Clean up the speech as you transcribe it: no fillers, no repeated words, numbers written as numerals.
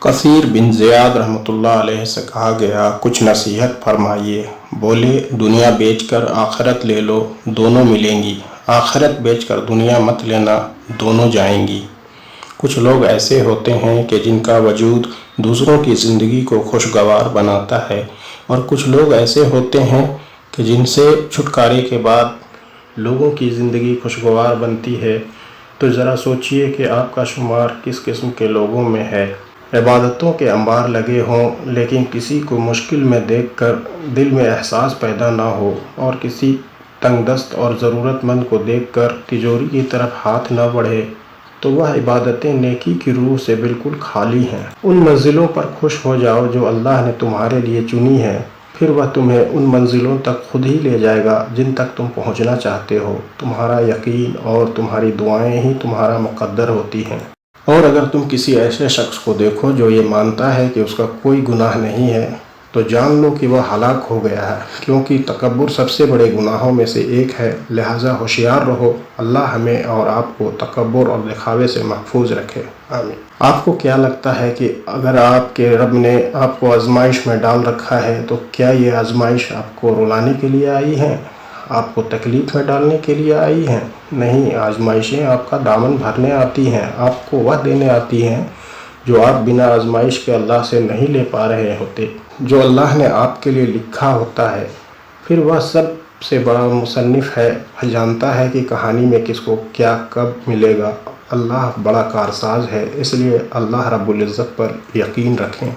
کثیر بن زیاد رحمۃ اللہ علیہ سے کہا گیا، کچھ نصیحت فرمائیے۔ بولے، دنیا بیچ کر آخرت لے لو، دونوں ملیں گی۔ آخرت بیچ کر دنیا مت لینا، دونوں جائیں گی۔ کچھ لوگ ایسے ہوتے ہیں کہ جن کا وجود دوسروں کی زندگی کو خوشگوار بناتا ہے، اور کچھ لوگ ایسے ہوتے ہیں کہ جن سے چھٹکارے کے بعد لوگوں کی زندگی خوشگوار بنتی ہے۔ تو ذرا سوچئے کہ آپ کا شمار کس قسم کے لوگوں میں ہے۔ عبادتوں کے انبار لگے ہوں، لیکن کسی کو مشکل میں دیکھ کر دل میں احساس پیدا نہ ہو، اور کسی تنگ دست اور ضرورت مند کو دیکھ کر تجوری کی طرف ہاتھ نہ بڑھے، تو وہ عبادتیں نیکی کی روح سے بالکل خالی ہیں۔ ان منزلوں پر خوش ہو جاؤ جو اللہ نے تمہارے لیے چنی ہیں، پھر وہ تمہیں ان منزلوں تک خود ہی لے جائے گا جن تک تم پہنچنا چاہتے ہو۔ تمہارا یقین اور تمہاری دعائیں ہی تمہارا مقدر ہوتی ہیں۔ اور اگر تم کسی ایسے شخص کو دیکھو جو یہ مانتا ہے کہ اس کا کوئی گناہ نہیں ہے، تو جان لو کہ وہ ہلاک ہو گیا ہے، کیونکہ تکبر سب سے بڑے گناہوں میں سے ایک ہے۔ لہٰذا ہوشیار رہو۔ اللہ ہمیں اور آپ کو تکبر اور دکھاوے سے محفوظ رکھے، آمین۔ آپ کو کیا لگتا ہے کہ اگر آپ کے رب نے آپ کو آزمائش میں ڈال رکھا ہے، تو کیا یہ آزمائش آپ کو رلانے کے لیے آئی ہے، آپ کو تکلیف میں ڈالنے کے لیے آئی ہیں؟ نہیں، آزمائشیں آپ کا دامن بھرنے آتی ہیں، آپ کو وہ دینے آتی ہیں جو آپ بنا آزمائش کے اللہ سے نہیں لے پا رہے ہوتے، جو اللہ نے آپ کے لیے لکھا ہوتا ہے۔ پھر وہ سب سے بڑا مصنف ہے، وہ جانتا ہے کہ کہانی میں کس کو کیا کب ملے گا۔ اللہ بڑا کارساز ہے، اس لیے اللہ رب العزت پر یقین رکھیں۔